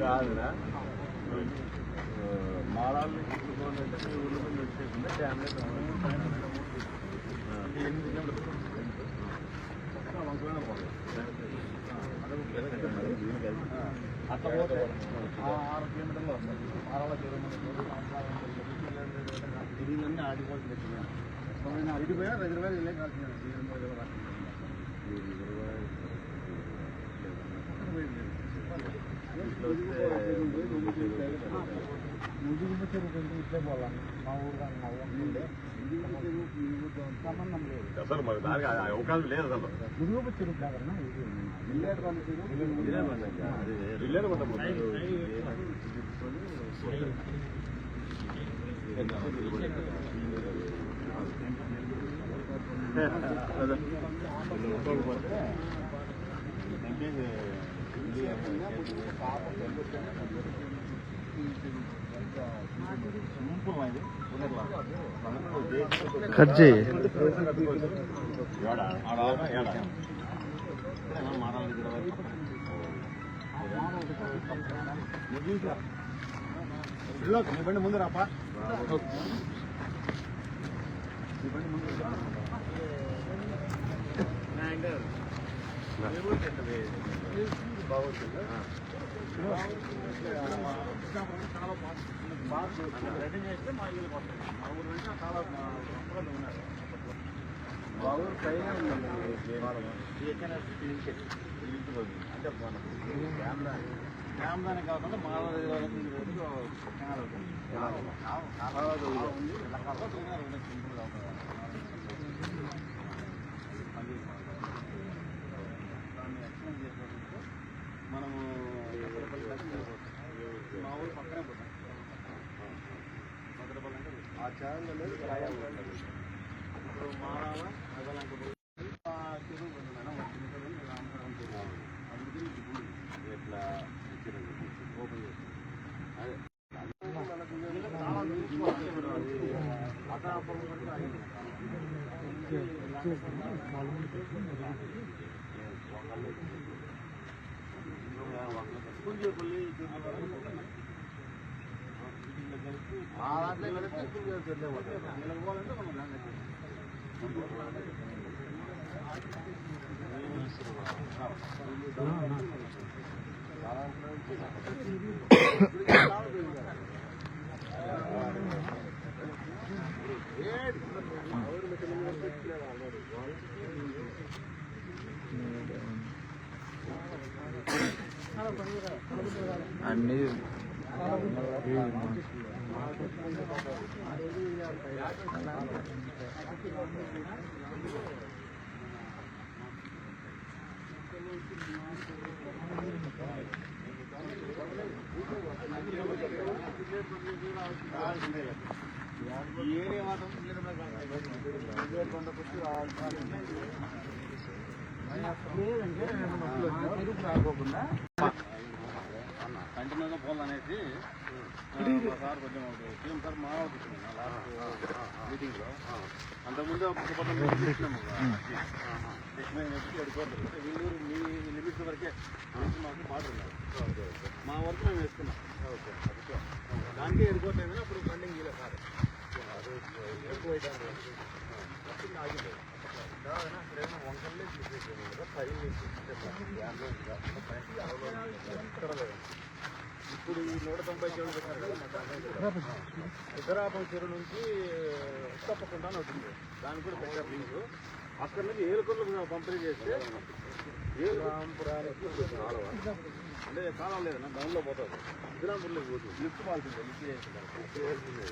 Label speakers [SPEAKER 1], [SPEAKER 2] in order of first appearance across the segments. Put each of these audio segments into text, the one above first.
[SPEAKER 1] కాదురా మారాలని ఊళ్ళో వచ్చేసింది డ్యామ్లెట్ అట్లా పోతే 6 కిలోమీటర్లు వస్తాయి 6 కిలోమీటర్లు ఇవన్నీ ఆడిపోతుంది అడిగిపోయినా రిజర్వాయర్ వెళ్ళే కాల్సిన ఇట్లే పోవాలి మా ఊరు సంబంధం లేదు అసలు మరి దానికి అవకాశం లేదు అసలు మురుగుపు చెరువు కాదన్నా
[SPEAKER 2] కట్ చేయి
[SPEAKER 1] బండి ముందు రాపా బాగుంటుంది రెడీ చేస్తే మా ఇల్లు వస్తుంది మా ఊరు వెంట చాలా ఉన్నారు మా ఊరు పైన ఉందండి అంటే డ్యామ్దానే కాకుండా మాలది మనము మా ఊరు పక్కనే పోతాం భద్రపల్లి అంటే ఆ ఛానల్ అనేది ఇప్పుడు మారాల అదలంటే చెరువు మేడం రామపురం చెరువు అందుకని ఇట్లా ఓపెన్ చేస్తాం అదే
[SPEAKER 2] అన్నీ
[SPEAKER 1] ఈ ఏరియా మాత్రం రాకోకుండా కంటిన్యూగా పోవాలనేసి సార్ కొంచెం సీఎం సార్ మాట్లాడుతున్నాను లాస్ట్ మీటింగ్లో అంతకుముందు వీళ్ళు మీ లిమిట్స్ వరకే మాకు మాట్లాడున్నారు మా వరకు మేము వేసుకున్నాం దానికి ఎడుకోవట్లేదు అప్పుడు ఫండింగ్ ఇవ్వలేదు సార్ ఎక్కువ ఆగిపోయింది వంకల్లే ఇప్పుడు ఈ 190 చెరువులు పెట్టారు కదా ఇద్దరాపం చెరువు నుంచి తప్పకుండా అవుతుంది దానికి కూడా పెట్టారు లింకు అక్కడి నుంచి ఏలుకొండలు పంపిణీ చేస్తే రాంపురానికి అంటే కాలం లేదన్నా దానిలో పోతుంది సిద్ధరాంపూర్లో పోతుంది లిఫ్ట్ పాల్సిందే లిఫ్ట్ చేయాల్సిందే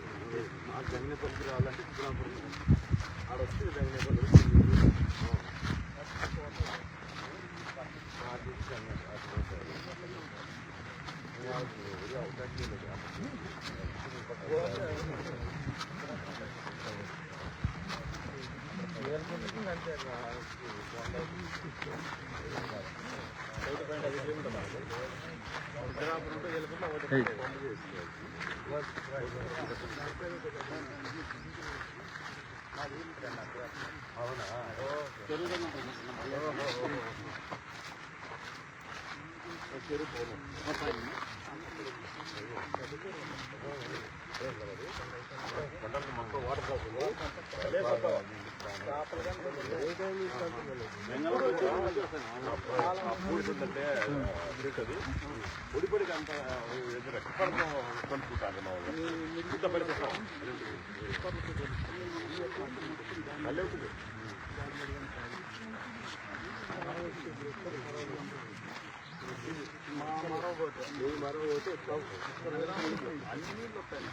[SPEAKER 1] నాకు జంగనేపల్లికి రావాలంటే సిద్ధరాంపూర్ ఆడ వచ్చి జంగనేపల్లి పొడిపొడికి అంత కలుపుకుంటాను మా వాళ్ళు పడిపోతాం మళ్ళీ అవుతుంది మరో పోతే అన్ని వస్తాయి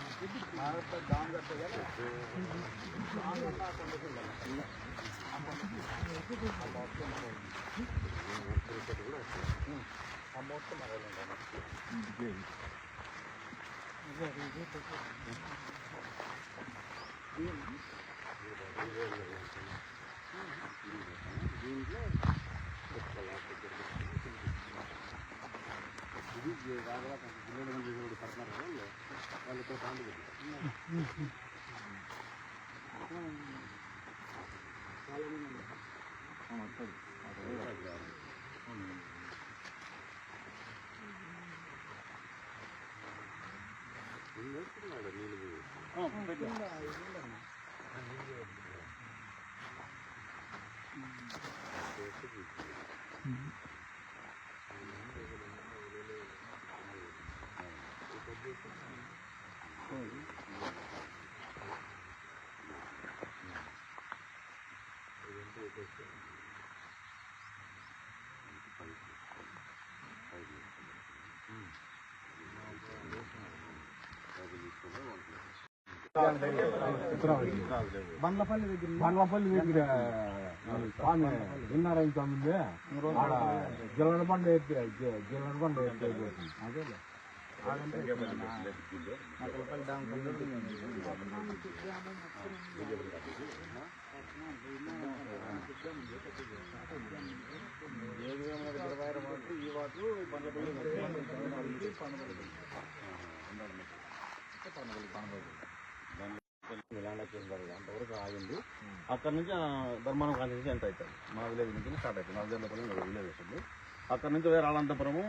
[SPEAKER 1] మహారాష్ట్ర దాని కట్టగా ఆ మొత్తం వాళ్ళతో బండ్లపల్లి దగ్గర స్వామి విన్నారాయణ స్వామి ఉంది జిల్లడ బండ అదే అంతవరకు ఆగింది. అక్కడ నుంచి ధర్మానం కాలేజ్ నుంచి ఎంత అవుతుంది మా విలేజ్ నుంచి స్టార్ట్ అవుతుంది. నవదేళ్లపల్లి విలేజ్ వస్తుంది. అక్కడ నుంచి వేరే అనంతపురము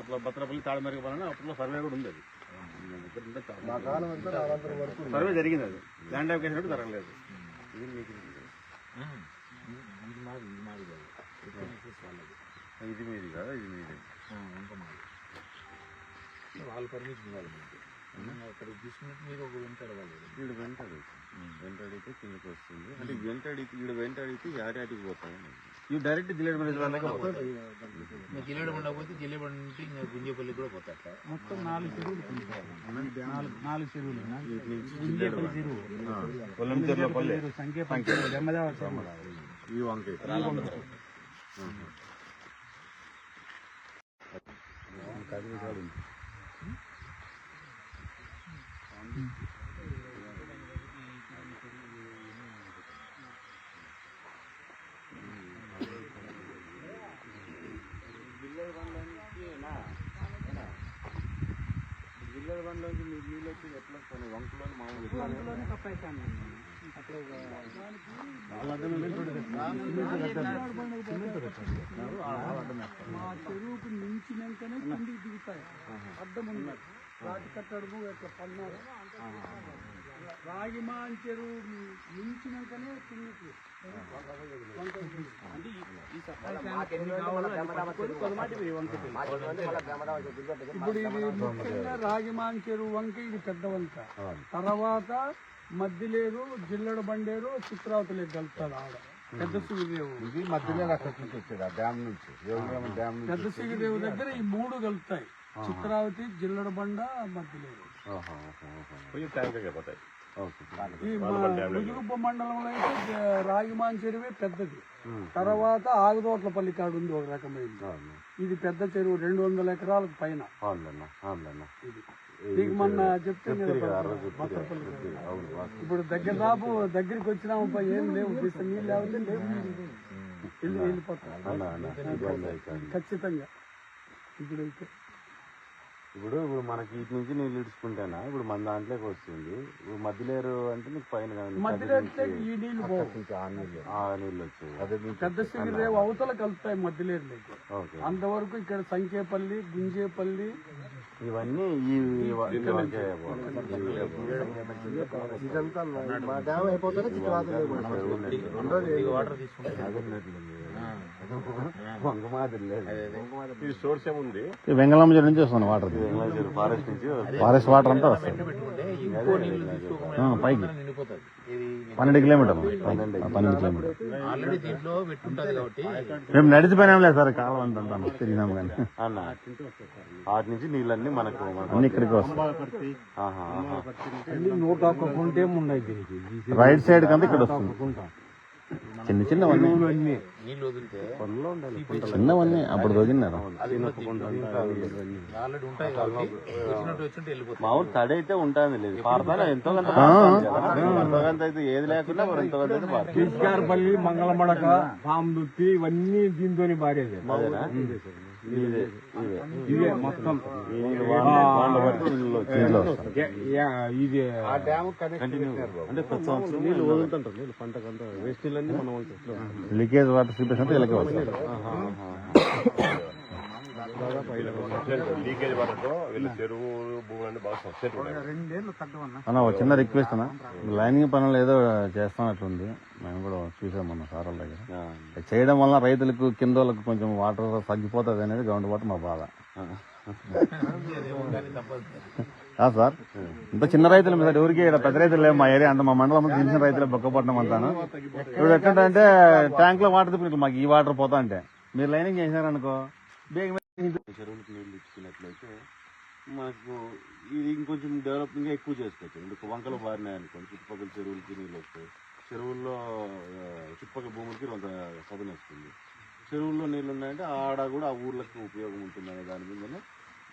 [SPEAKER 1] అట్లా భద్రపల్లి తాడిమరిగిపోవాలని అప్పట్లో సర్వే కూడా ఉంది. అది సర్వే జరిగింది. అది ల్యాండ్ అప్లికేషన్ జరగలేదు. ఇది మీకు ఇది మీది కదా, ఇది మీది వాళ్ళ పర్మిషన్ ఇవ్వాలి. అక్కడ తీసుకున్నట్టు మీరు ఒక వెంట అడగాలి. వీడు వెంట అడిగితే కిందకి వస్తుంది. అంటే వీడు వెంట అడిగితే యాడికి పోతాయి. ఇవి డైరెక్ట్ జిల్లేడు బండి జిల్లేడు బండ పోతే జిల్లేడు బండి నుంచి ఇంకా గుంజేపల్లి కూడా పోతాయి. మొత్తం 4 చెరువులు, 4 చెరువులు. గుంజేపల్లి చెరువు, కొల్లంచెర్లపల్లి, సంఖ్యపల్లి, జమ్మదేవ ఈ వంకాయ జిల్లేడు బండ్లోంచి మీరు నీళ్ళు వచ్చి ఎట్లా వస్తాను? వంకలోని మామూలు కప్పైతాను. మా చెరువుకు మించినాకనే కిందికి దిగుతాయి. అడ్డం ఉన్నాయి. రాటి కట్టడము ఇట్లా పన్నారు. రాగిమాన్ చెరువు మించినాకనే కిందికి ఇప్పుడు ఇది ముఖ్యంగా రాగిమాన్ చెరువు వంక, ఇది పెద్ద వంక. తర్వాత మధ్యలేరు, జిల్లెడ బండేరు, చిత్రావతిలేరు కలుపుతారు. ఆడ
[SPEAKER 3] పెద్ద సిగిరిదేవు
[SPEAKER 1] ఇది మధ్యలో అక్కడి నుంచి వచ్చేది ఆ డ్యామ్ నుంచి డ్యామ్ నుంచి
[SPEAKER 3] పెద్ద సిగిరిదేవు దగ్గర ఈ మూడు కలుపుతాయి. చిత్రావతి, జిల్లడబండ, మధ్యలేరు. ఈ ముదుగుప్ప మండలంలో అయితే రాగిమాన్ చెరువే పెద్దది. తర్వాత ఆగదోట్లపల్లి కాడు ఉంది ఒక రకమైనది. ఇది పెద్ద చెరువు 200 ఎకరాలకు పైన. నీకు మొన్న చెప్తే ఇప్పుడు దగ్గరికి వచ్చినామప్ప ఏం లేవు, నీళ్ళు లేకపోతే లేవు, వెళ్ళిపోతాం ఖచ్చితంగా.
[SPEAKER 1] ఇప్పుడు మనకి ఇటు నుంచి నీళ్ళు ఇడుచుకుంటేనా ఇప్పుడు మన దాంట్లోకి వస్తుంది. ఇప్పుడు మధ్యలేరు అంటే నీకు పైన
[SPEAKER 3] ఈ నీళ్లు
[SPEAKER 1] ఆ నీళ్ళు వచ్చాయి.
[SPEAKER 3] పెద్ద సిగిరిదేవు అవతల కలుపుతాయి మధ్యలేరులోకి. అంతవరకు ఇక్కడ సంకేపల్లి, గుంజేపల్లి
[SPEAKER 1] ఇవన్నీ
[SPEAKER 2] ఇదంతా మా డ్యామ్ అయిపోతే వెంగళమ్మ నుంచి వస్తుంది వాటర్. ఫారెస్ట్ వాటర్ అంతా వస్తుంది పైకి 12 కిలోమీటర్లు. 12 కిలోమీటర్లు మేము నడిచిపోయినాం లేదు సార్, కాలం అంతా తిరిగినాము కానీ
[SPEAKER 1] వాటి నుంచి నీళ్ళన్నీ మనకు
[SPEAKER 2] అన్ని ఇక్కడికి వస్తాయి.
[SPEAKER 3] 101 గుంటేం ఉన్నాయి దీనికి.
[SPEAKER 2] రైట్ సైడ్ కంతా ఇక్కడ వస్తుంది. చిన్నవన్నీ చిన్నవన్నీ అప్పుడు తొగినారు.
[SPEAKER 1] మామూలు తడి అయితే ఉంటుంది లేదు, ఎంతో కొంత అయితే ఏది లేకుండా
[SPEAKER 3] కేసీఆర్పల్లి, మంగళమడక, పాముదుత్తి ఇవన్నీ దీంతో బారేది. ఇదే మొత్తం ఇది
[SPEAKER 1] అంటే ప్రతి సంవత్సరం నీళ్ళు వదులుతుంటారు. నీళ్ళు పంటకంతా వేస్ట్ నీళ్ళన్నీ మనం
[SPEAKER 2] లీకేజ్ వాటర్ స్లిపేషన్ అంటే ఇలాగే వస్తుంది.
[SPEAKER 4] లీకేజ్ వాటర్తో వీళ్ళు చెరువు భూములన్నీ బాగా సబ్సిడీ.
[SPEAKER 2] అన్న ఒక చిన్న రిక్వెస్ట్ అన్న, లైనింగ్ పనులు ఏదో చేస్తున్నట్లుంది, మేము కూడా చూసాం మన సార్ల దగ్గర. చేయడం వల్ల రైతులకు కింద వాళ్ళకి కొంచెం వాటర్ తగ్గిపోతుంది అనేది గవర్నమెంట్ వాటర్ మా బాధ. సార్ ఇంత చిన్న రైతులు సార్, ఎవరికి పెద్ద రైతులు లేవు మా ఏరియా అంతా, మా మండలం చిన్న రైతులు బొక్కపట్నం అంతాను. ఇప్పుడు ఎట్లంటే ట్యాంక్ లో వాటర్ తిప్పినట్లు మాకు ఈ వాటర్ పోతా అంటే మీరు లైనింగ్ చేసినారనుకో
[SPEAKER 1] చెరువులకు నీళ్ళు ఇచ్చుకున్నట్లయితే మనకు ఇది ఇంకొంచెం డెవలపింగ్ ఎక్కువ చేసుకోవచ్చు. ఇప్పుడు వంకలు బారినాయి అనుకోండి, చుట్టుపక్కల చెరువులకి నీళ్ళు వస్తాయి. చెరువుల్లో చుట్టుపక్కల భూములకి కొంత సదును వస్తుంది. చెరువుల్లో నీళ్ళు ఉన్నాయంటే ఆడ కూడా ఆ ఊర్లకు ఉపయోగం ఉంటుంది అనే దాని మీదనే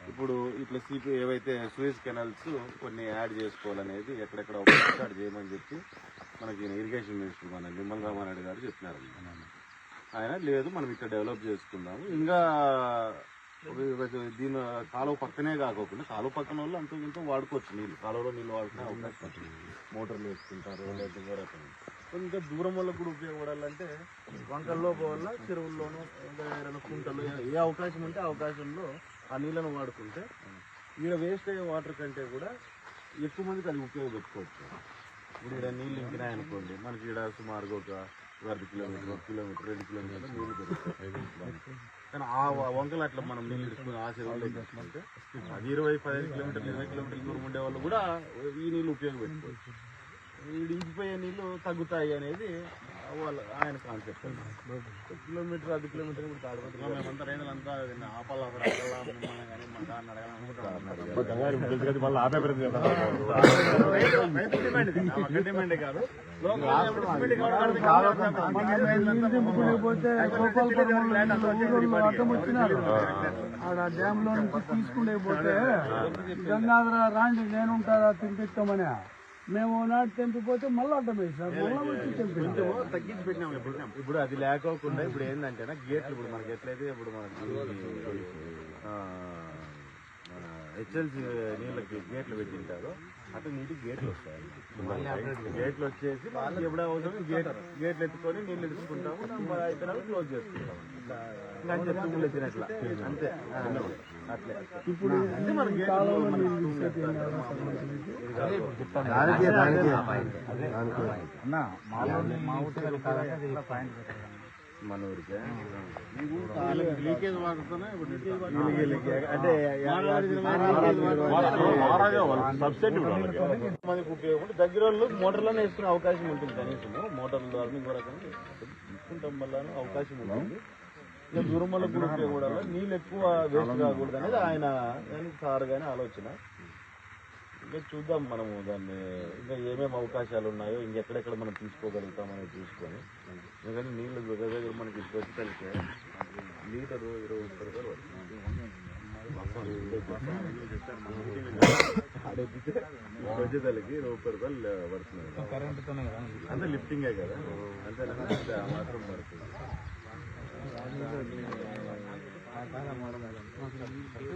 [SPEAKER 1] ఇప్పుడు ఇట్లా ఏవైతే సూయజ్ కెనాల్స్ కొన్ని యాడ్ చేసుకోవాలనేది ఎక్కడెక్కడ యాడ్ చేయమని చెప్పి మనకి ఇరిగేషన్ మినిస్టర్ మన నిమ్మల రామారెడ్డి గారు చెప్పినారు. ఆయన లేదు మనం ఇక్కడ డెవలప్ చేసుకుందాము, ఇంకా దీని కాలువ పక్కనే కాకోకుండా కాలువ పక్కన వాళ్ళు అంత ఇంత వాడుకోవచ్చు నీళ్ళు, కాలువలో నీళ్ళు వాడుకునే అవకాశం ఉంటుంది. మోటార్లు వేసుకుంటారు లేదా ఇంకా దూరం వాళ్ళకు కూడా ఉపయోగపడాలంటే వంకల్లో పోవాల, చెరువుల్లోనూ ఏదైనా కుంటలు ఏ అవకాశం ఉంటే అవకాశంలో ఆ నీళ్ళను వాడుకుంటే ఈడ వేస్ట్ అయ్యే వాటర్ కంటే కూడా ఎక్కువ మందికి అది ఉపయోగపెట్టుకోవచ్చు. ఇప్పుడు ఇక్కడ నీళ్ళు ఇంకినాయనుకోండి, మనకి ఇక్కడ సుమారుగా ఒక 1 కిలోమీటర్, 1 కిలోమీటర్, 2 కిలోమీటర్లు నీళ్ళు పెరుగుతాయి. కానీ ఆ వంకలు అట్లా మనం నీళ్ళు ఇడుచుకుని ఆ చెరువులో తీసుకుంటే అది 15 కిలోమీటర్లు, 20 కిలోమీటర్ల దూరం ఉండే వాళ్ళు కూడా ఈ నీళ్ళు ఉపయోగపెట్టుకోవచ్చు. ఇంకిపోయే నీళ్ళు తగ్గుతాయి అనేది ఆయన కాన్సెప్ట్. కిలోమీటర్, 10 కిలోమీటర్ ఇప్పుడు తాడిపోతున్నాం మేమంతా రైతులంతా ఆపాలి అక్కడ డిమాండే కాదు.
[SPEAKER 3] ఆడ డ్యామ్ లో నుంచి తీసుకుంటే పోతే గంగాధర రాండి నేనుంటారా తినిపిస్తామని మేము నాటి తెంపిపోతే మళ్ళీ అడ్డం వేసాం, మళ్ళీ వచ్చి
[SPEAKER 1] తగ్గించి పెట్టినాము. ఇప్పుడు అది లేకోకుండా ఇప్పుడు ఏంటంటే గేట్లు, ఇప్పుడు మనకి ఎట్లయితే ఇప్పుడు మనకి మన హెచ్ఎల్సి నీళ్ళకి గేట్లు పెట్టింటారో అట్లా నీటికి గేట్లు వస్తాయి. గేట్లు వచ్చేసి ఎప్పుడో అవసరం గేట్లు ఎత్తుకొని నీళ్ళు ఎత్తుకుంటాము, అయితే క్లోజ్ చేసుకుంటాము. అంతే తూములు ఎత్తినట్లా అంతే అట్లే. ఇప్పుడు అంటే మన మన ఊరికే లీకేజ్ వాడుతూనే అంటే సబ్సిడీ మనకి ఉపయోగపడి దగ్గర వాళ్ళు మోటార్లోనే వేసుకునే అవకాశం ఉంటుంది. కనీసం మోటార్ల ద్వారా
[SPEAKER 2] తీసుకుంటాం వల్ల అవకాశం ఉంటుంది. ఇంకా దూరం వల్ల కూడా ఉపయోగపడాలి, నీళ్ళు ఎక్కువ వేస్ట్ కాకూడదు అనేది ఆయన సార్ కానీ ఆలోచన. ఇంకా చూద్దాం మనము దాన్ని ఇంకా ఏమేమి అవకాశాలు ఉన్నాయో ఇంకెక్కడెక్కడ మనం తీసుకోగలుగుతాం అనేది చూసుకొని. ఎందుకంటే నీళ్ళు దగ్గర మనకి వచ్చి కలిస్తే లీటరు 20 రూపాయలు వచ్చేదానికి 20 రూపాయలు పడుతుంది. కరెంటుతోనే కదా, అంతే లిఫ్టింగే కదా, అంతే మాత్రం పడుతుంది.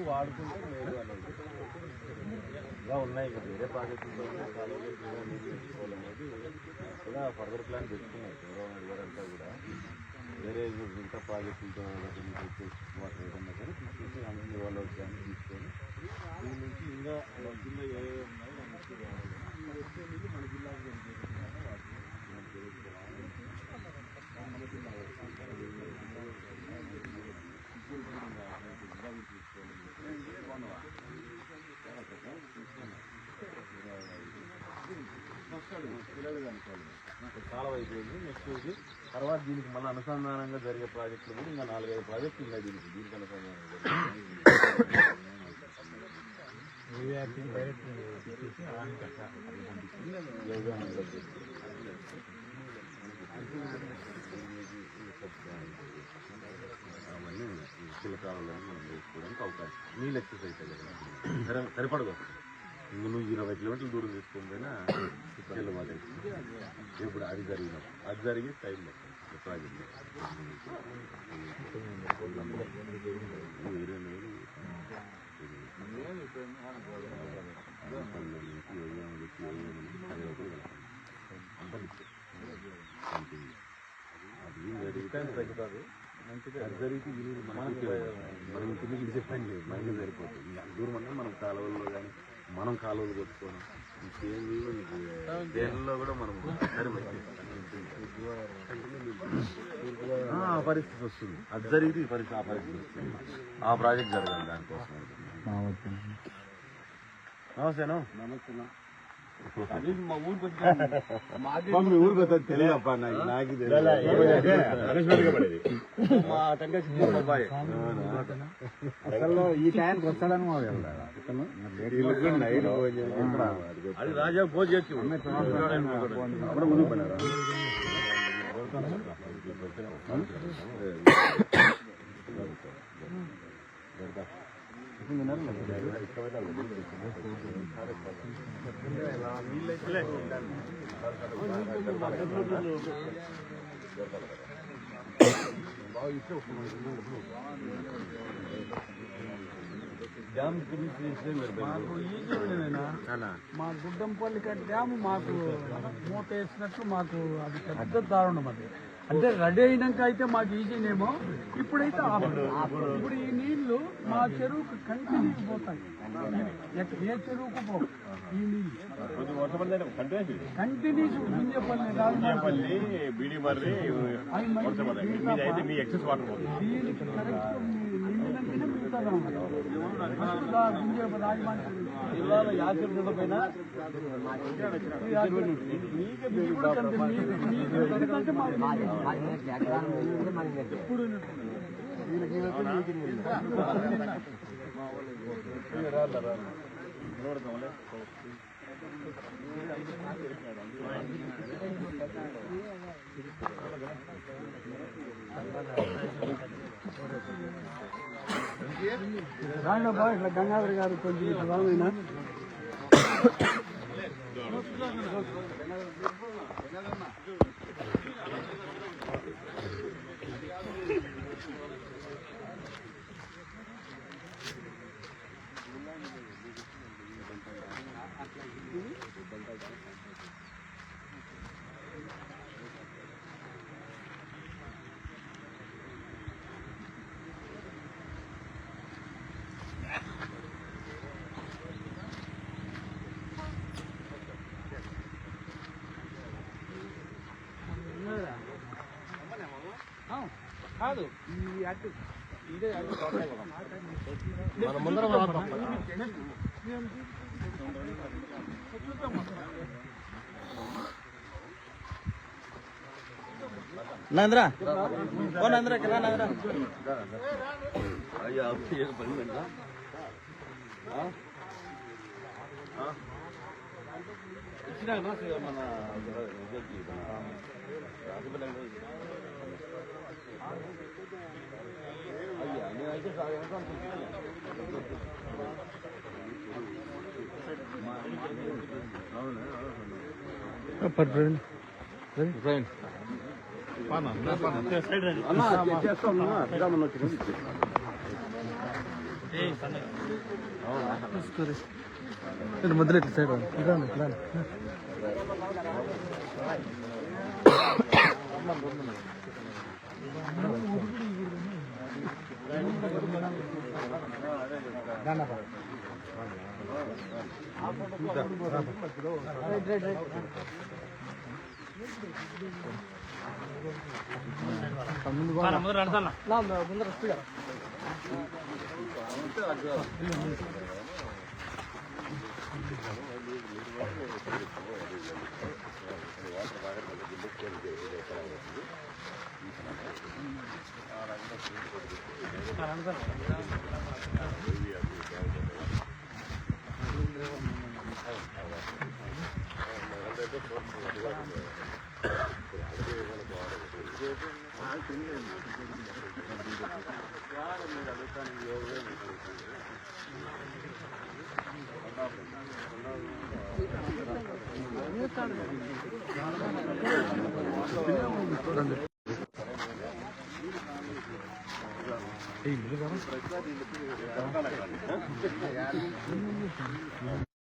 [SPEAKER 2] వాడుకుంటే లేదు అనేది ఇలా ఉన్నాయి. ఇంకా వేరే ప్రాజెక్టులతో నీళ్ళు తెచ్చుకోవాలనేది కూడా ఫర్దర్ ప్లాన్ పెట్టుకున్నారు చంద్రబాబు నాయుడు గారు అంతా కూడా. వేరే మిగతా ప్రాజెక్టులతో వాటర్ ఏదన్నా కానీ తీసుకొచ్చి అన్ని వాళ్ళు కానీ తీసుకొని దీని నుంచి ఇంకా మన జిల్లా ఏ ఉన్నాయో దానికి వాడాలి. వచ్చే నీళ్ళు మన జిల్లాకు మన జిల్లా చాలా అయిపోయింది. నెక్స్ట్ ఇది తర్వాత దీనికి మళ్ళీ అనుసంధానంగా జరిగే ప్రాజెక్టులు కూడా ఇంకా 4-5 ప్రాజెక్టులు ఉన్నాయి దీనికి అనుసంధానం అవన్నీ చిలకాలలో మనం చేసుకోవడానికి అవకాశం. నీళ్ళు ఎక్సర్సైజ్ కదా సరిపడదు. ఇంక నువ్వు 20 కిలోమీటర్ల దూరం తీసుకొని పోయినా చిక్కలు మాట ఇప్పుడు అది జరిగినప్పుడు అది జరిగే టైం పడుతుంది ప్రాజెక్ట్. 20 నెలలు తగ్గుతుంది. అది జరిగితే మనం కిందకి చెప్పండి లేదు, మనకి సరిపోతుంది. దూరం అంటే మనం కాలువల్లో కానీ మనం కాలువలు కొట్టుకోవడం ఇంకేళ్ళు దేనిలో కూడా మనం పరిస్థితి వస్తుంది. అది జరిగితే ఆ పరిస్థితి వస్తుంది. ఆ ప్రాజెక్ట్ జరగాలి దానికోసం. నమస్తేనా? నమస్తేనా? మా ఊరికి వచ్చి తెలియప్ప నాకు మా అబ్బాయి అసలు ఈ టైంకి వస్తాడని మా అది రాజా భోజ్ చేసి ముందుకు పడారా
[SPEAKER 3] మాకు ఈజీనా మా గుడ్డంపల్లి డ్యాము మాకు మూత వేసినట్లు మాకు అది పెద్ద దారుణం. అది అంటే రెడీ అయినాక అయితే మాకు ఈజీనేమో, ఇప్పుడైతే ఇప్పుడు ఈ నీళ్లు మా చెరువుకు కంటిన్యూ పోతాయి. ఏ చెరువుకు పో ఈ నీళ్ళు కంటిన్యూస్ గుంజేపల్లి రాజపల్లి దీనికి కరెక్ట్ నిండినంతనే మిగతాదా
[SPEAKER 2] జిల్లాలో యాచరు పైన
[SPEAKER 3] ఎప్పుడు రాండబ్బా ఇట్లా గంగాధర్ గారు కొంచెం ఇట్లా రామైనా కాదు ఈ అడ్డు ఇదే అడ్డు మన ముందర చూద్దాం.
[SPEAKER 2] నంద్రా ఓ నంద్రా ఇక్కడ నంద్రా
[SPEAKER 1] అయ్యా పని పెట్టా ఇచ్చినా మన అయ్యా నేనైతే
[SPEAKER 2] మొదలు ఎట్లా సైడ్